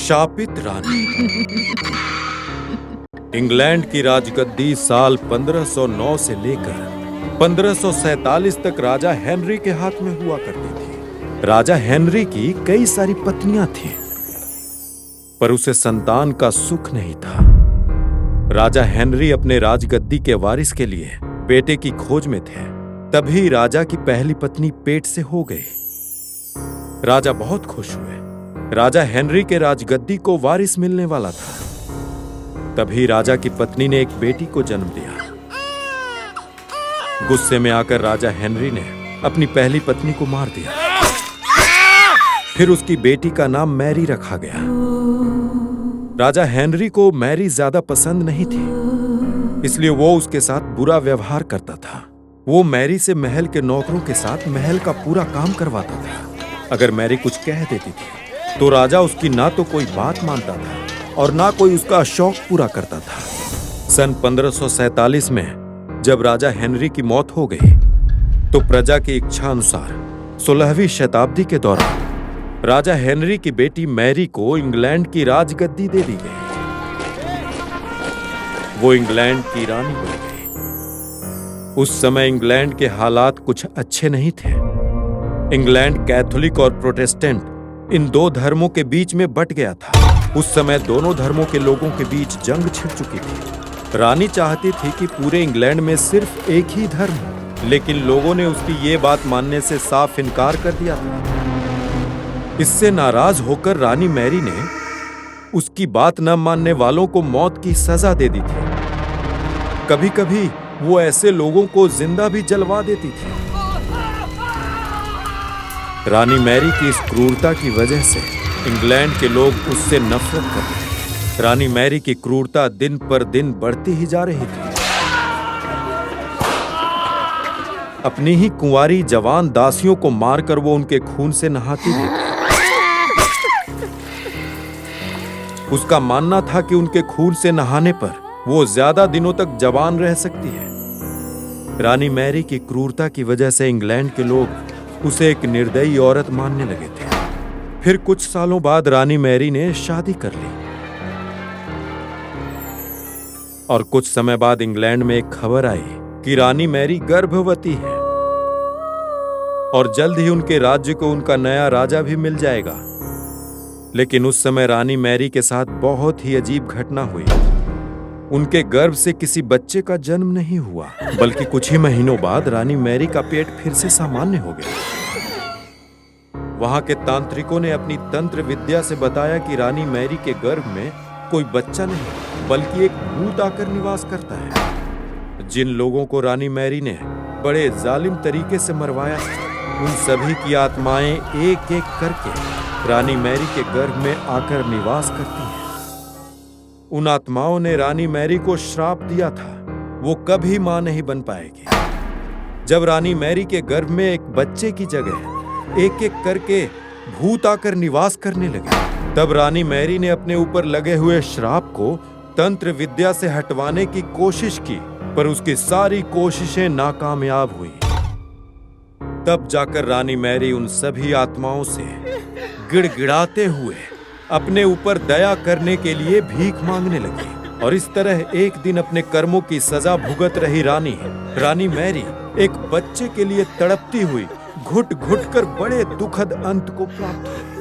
शापित रानी। England की राजगद्दी साल 1509 से लेकर 1547 तक राजा हेनरी के हाथ में हुआ करती थी। राजा हेनरी की कई सारी पत्नियां थीं, पर उसे संतान का सुख नहीं था। राजा हेनरी अपने राजगद्दी के वारिस के लिए बेटे की खोज में थे। तभी राजा की पहली पत्नी पेट से हो गई। राजा बहुत खुश हुए। राजा हेनरी के राजगद्दी को वारिस मिलने वाला था। तभी राजा की पत्नी ने एक बेटी को जन्म दिया। गुस्से में आकर राजा हेनरी ने अपनी पहली पत्नी को मार दिया। फिर उसकी बेटी का नाम मैरी रखा गया। राजा हेनरी को मैरी ज्यादा पसंद नहीं थी, इसलिए वो उसके साथ बुरा व्यवहार करता था। वो मैरी से महल के नौकरों के साथ महल का पूरा काम करवाता था। अगर मैरी कुछ कह देती थी तो राजा उसकी ना तो कोई बात मानता था और ना कोई उसका शौक पूरा करता था। सन 1547 में जब राजा हेनरी की मौत हो गई तो प्रजा की इच्छा अनुसार 16वीं शताब्दी के दौरान राजा हेनरी की बेटी मैरी को इंग्लैंड की राजगद्दी दे दी गई। वो इंग्लैंड की रानी बन गई। उस समय इंग्लैंड के हालात कुछ अच्छे नहीं थे। इंग्लैंड कैथोलिक और प्रोटेस्टेंट इन दो धर्मों के बीच में बट गया था। उस समय दोनों धर्मों के लोगों के बीच जंग छिड़ चुकी थी। रानी चाहती थी कि पूरे इंग्लैंड में सिर्फ एक ही धर्म हो, लेकिन लोगों ने उसकी ये बात मानने से साफ इनकार कर दिया था। इससे नाराज होकर रानी मैरी ने उसकी बात न मानने वालों को मौत की सजा दे दी थी। कभी कभी वो ऐसे लोगों को जिंदा भी जलवा देती थी। रानी मैरी की इस क्रूरता की वजह से इंग्लैंड के लोग उससे नफरत करते थे। रानी मैरी की क्रूरता दिन पर दिन बढ़ती ही जा रही थी। अपनी ही कुंवारी जवान दासियों को मारकर वो उनके खून से नहाती भी थी। उसका मानना था कि उनके खून से नहाने पर वो ज्यादा दिनों तक जवान रह सकती है। रानी मैरी की क्रूरता की वजह से इंग्लैंड के लोग उसे एक निर्दयी औरत मानने लगे थे। फिर कुछ सालों बाद रानी मैरी ने शादी कर ली और कुछ समय बाद इंग्लैंड में एक खबर आई कि रानी मैरी गर्भवती है और जल्द ही उनके राज्य को उनका नया राजा भी मिल जाएगा। लेकिन उस समय रानी मैरी के साथ बहुत ही अजीब घटना हुई। उनके गर्भ से किसी बच्चे का जन्म नहीं हुआ, बल्कि कुछ ही महीनों बाद रानी मैरी का पेट फिर से सामान्य हो गया। वहां के तांत्रिकों ने अपनी तंत्र विद्या से बताया कि रानी मैरी के गर्भ में कोई बच्चा नहीं, बल्कि एक भूत आकर निवास करता है। जिन लोगों को रानी मैरी ने बड़े जालिम तरीके से मरवाया, उन सभी की आत्माएं एक एक करके रानी मैरी के गर्भ में आकर निवास करती हैं। उन आत्माओं ने रानी मैरी को श्राप दिया था, वो कभी मां नहीं बन पाएगी। जब रानी मैरी के गर्भ में एक बच्चे की जगह एक एक करके भूत आकर निवास करने लगे, तब रानी मैरी ने अपने ऊपर लगे हुए श्राप को तंत्र विद्या से हटवाने की कोशिश की, पर उसकी सारी कोशिशें नाकामयाब हुई। तब जाकर रानी मैरी उन सभी आत्माओं से गिड़गिड़ाते हुए अपने ऊपर दया करने के लिए भीख मांगने लगी। और इस तरह एक दिन अपने कर्मों की सजा भुगत रही रानी मैरी एक बच्चे के लिए तड़पती हुई घुट घुट कर बड़े दुखद अंत को प्राप्त हुई।